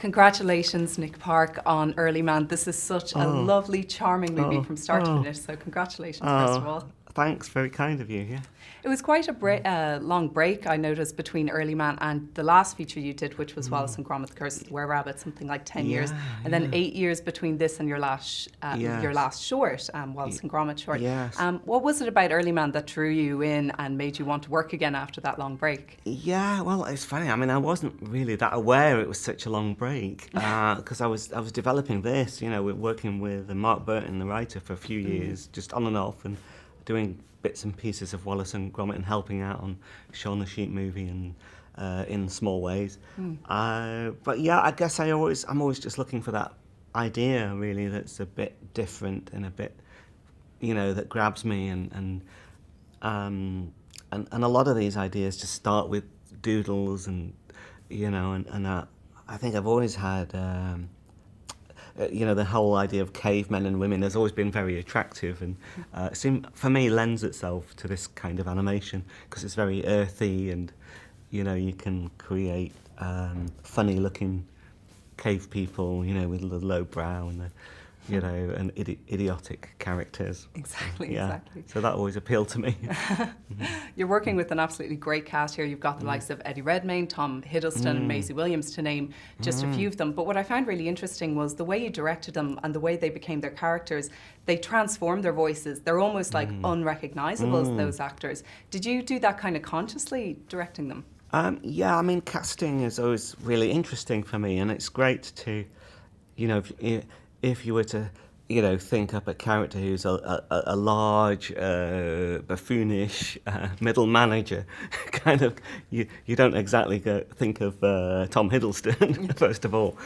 Congratulations, Nick Park, on Early Man. This is such a lovely, charming movie from start to finish, so congratulations, first of all. Thanks, very kind of you, yeah. It was quite a long break, I noticed, between Early Man and the last feature you did, which was Wallace and Gromit, The Curse of the Were-Rabbit, something like 10 years. And then 8 years between this and your last short, Wallace and Gromit short. Yes. What was it about Early Man that drew you in and made you want to work again after that long break? Yeah, well, it's funny. I mean, I wasn't really that aware it was such a long break because I was developing this, we're working with Mark Burton, the writer, for a few years, just on and off, and doing bits and pieces of Wallace and Gromit and helping out on Shaun the Sheep movie and in small ways. But yeah, I guess I'm always just looking for that idea really that's a bit different and a bit, that grabs me and a lot of these ideas just start with doodles and I think I've always had the whole idea of cavemen and women has always been very attractive and for me lends itself to this kind of animation because it's very earthy and you can create funny looking cave people with the low brow and the and idiotic characters. Exactly. So that always appealed to me. You're working with an absolutely great cast here. You've got the likes of Eddie Redmayne, Tom Hiddleston and Maisie Williams, to name just a few of them. But what I found really interesting was the way you directed them and the way they became their characters. They transformed their voices. They're almost like unrecognisable as those actors. Did you do that kind of consciously, directing them? Yeah, I mean, casting is always really interesting for me, and it's great to, if you were to, think up a character who's a large, buffoonish middle manager, kind of, you don't exactly think of Tom Hiddleston, first of all.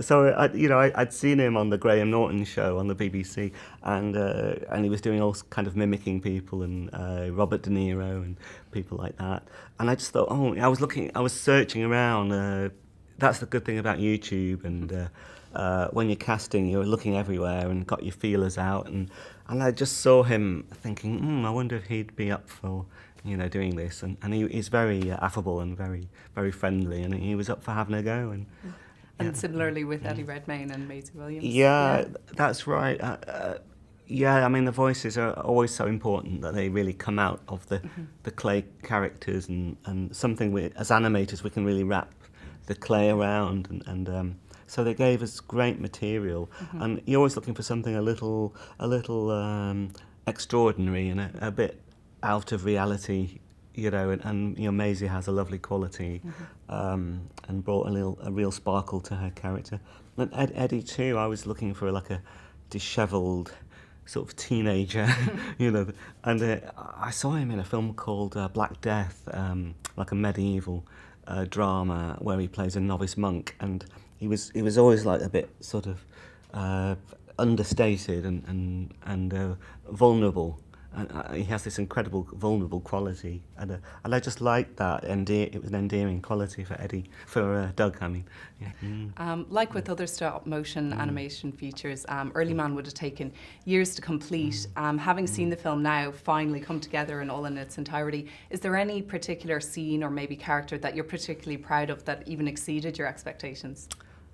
So, I'd seen him on the Graham Norton show on the BBC, and he was doing all kind of mimicking people and Robert De Niro and people like that. And I just thought, I was searching around. That's the good thing about YouTube and. When you're casting, you're looking everywhere and got your feelers out, and I just saw him thinking, I wonder if he'd be up for, doing this, and he's very affable and very, very friendly, and he was up for having a go. And similarly with Eddie Redmayne and Maisie Williams. Yeah, that's right. I mean, the voices are always so important that they really come out of the clay characters, and something as animators we can really wrap the clay around, and so they gave us great material, and you're always looking for something a little extraordinary and a bit out of reality, and Maisie has a lovely quality, and brought a real sparkle to her character. And Eddie too, I was looking for like a dishevelled sort of teenager, and I saw him in a film called Black Death, like a medieval drama where he plays a novice monk, and he was always like a bit sort of understated and vulnerable, and he has this incredible vulnerable quality, and I just liked that. It was an endearing quality for Doug. I mean, yeah. Like with other stop motion animation features, Early Man would have taken years to complete. Having seen the film now finally come together and all in its entirety, is there any particular scene or maybe character that you're particularly proud of that even exceeded your expectations?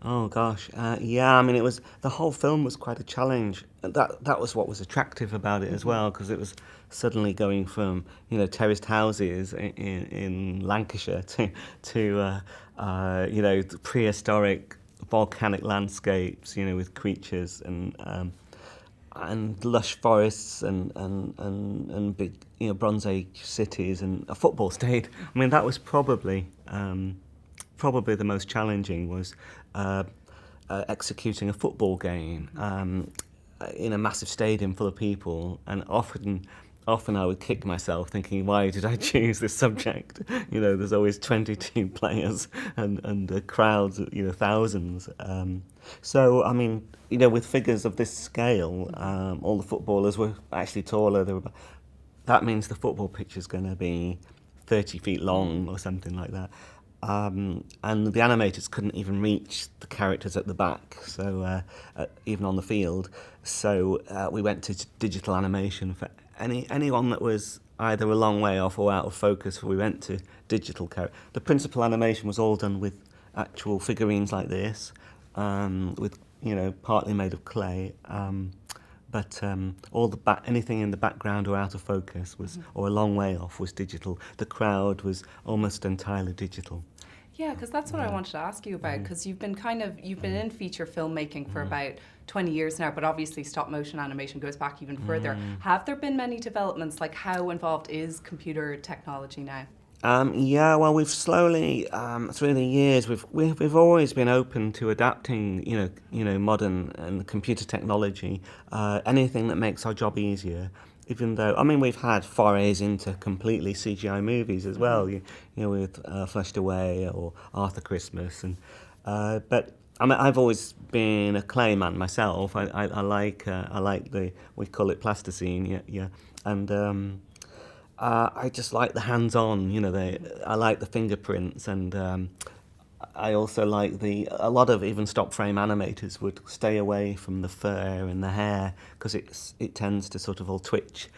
Oh gosh, yeah. I mean, the whole film was quite a challenge. That was what was attractive about it as well, because it was suddenly going from terraced houses in Lancashire to prehistoric volcanic landscapes, with creatures and lush forests and big Bronze Age cities and a football stadium. I mean, that was probably the most challenging was executing a football game in a massive stadium full of people, and often I would kick myself thinking, why did I choose this subject? There's always 22 players and crowds, thousands. So, I mean, with figures of this scale, all the footballers were actually taller. That means the football pitch is going to be 30 feet long or something like that. And the animators couldn't even reach the characters at the back, so even on the field. So we went to digital animation for anyone that was either a long way off or out of focus. We went to digital character. The principal animation was all done with actual figurines like this, with partly made of clay. But all anything in the background or out of focus was, or a long way off, was digital. The crowd was almost entirely digital. Yeah, because that's what I wanted to ask you about, because you've been in feature filmmaking for about 20 years now, but obviously stop motion animation goes back even further. Have there been many developments? Like, how involved is computer technology now? Yeah, well, we've slowly through the years we've always been open to adapting, modern and computer technology, anything that makes our job easier. Even though, I mean, we've had forays into completely CGI movies as well, with Flushed Away or Arthur Christmas, but I mean, I've always been a clay man myself. I like we call it plasticine, yeah, and. I just like the hands-on, I like the fingerprints, and I also like a lot of even stop-frame animators would stay away from the fur and the hair because it tends to sort of all twitch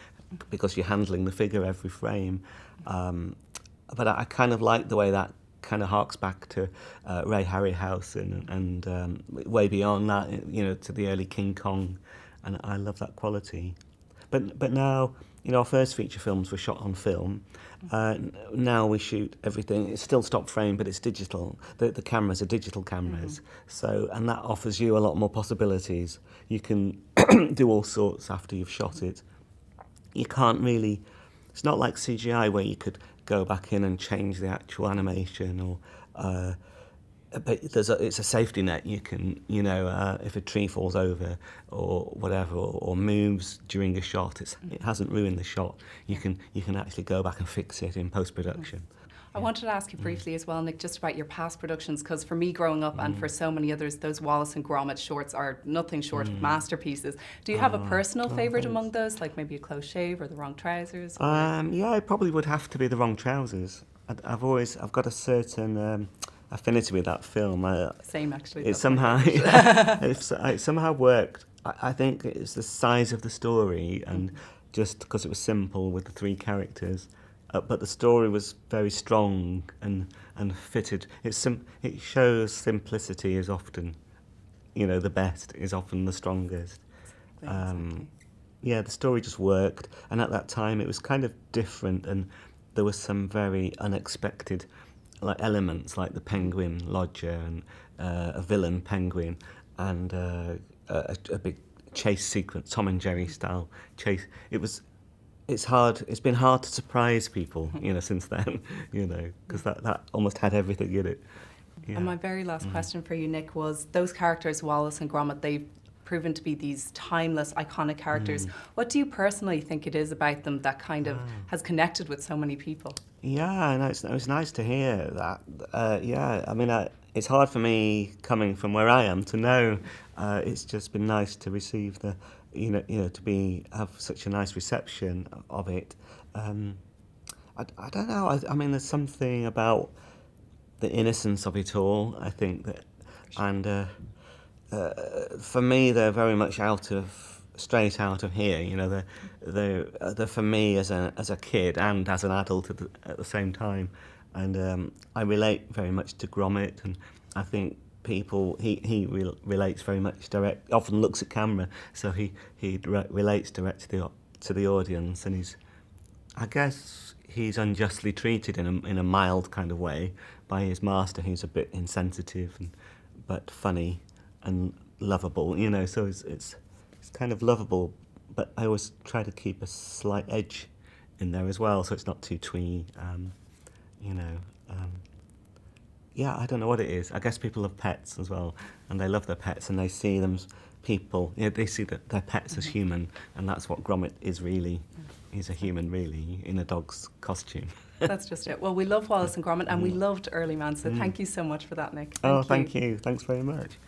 because you're handling the figure every frame. But I kind of like the way that kind of harks back to Ray Harryhausen and way beyond that, to the early King Kong, and I love that quality. But now, our first feature films were shot on film. Now we shoot everything. It's still stop frame, but it's digital. The cameras are digital cameras. And that offers you a lot more possibilities. You can do all sorts after you've shot it. You can't really... It's not like CGI where you could go back in and change the actual animation or... but it's a safety net. You can, if a tree falls over or whatever, or moves during a shot, it hasn't ruined the shot. You can actually go back and fix it in post-production. I wanted to ask you briefly as well, Nick, just about your past productions, because for me growing up and for so many others, those Wallace and Gromit shorts are nothing short of masterpieces. Do you have a personal favourite among those, like maybe A Close Shave or The Wrong Trousers? Yeah, it probably would have to be The Wrong Trousers. I've got a certain... affinity with that film. Same, actually. It somehow it somehow worked. I think it's the size of the story, and just because it was simple with the three characters, but the story was very strong and fitted. It shows simplicity is often, the best is often the strongest. Exactly. Yeah, the story just worked, and at that time it was kind of different, and there was some very unexpected elements like the penguin lodger and a villain penguin and a big chase sequence, Tom and Jerry style chase. It's been hard to surprise people, since then, because that almost had everything in it. Yeah. And my very last question for you, Nick, was those characters, Wallace and Gromit, they've proven to be these timeless, iconic characters. What do you personally think it is about them that kind of has connected with so many people? Yeah, no, it was nice to hear that. I mean, it's hard for me coming from where I am to know. It's just been nice to receive to have such a nice reception of it. I don't know. I mean, there's something about the innocence of it all. I think that, and for me, they're very much straight out of here. They're for me as a kid and as an adult at the same time, and I relate very much to Gromit, and I think he relates very much direct. Often looks at camera, so he relates direct to the audience, and I guess he's unjustly treated in a mild kind of way by his master, who's a bit insensitive but funny and lovable, so it's kind of lovable, but I always try to keep a slight edge in there as well, so it's not too twee, yeah, I don't know what it is. I guess people have pets as well, and they love their pets, and they see them as people, they see their pets as human, and that's what Gromit is really. He's a human, really, in a dog's costume. That's just it. Well, we love Wallace and Gromit, and we loved Early Man, so thank you so much for that, Nick. Thank you. Thanks very much.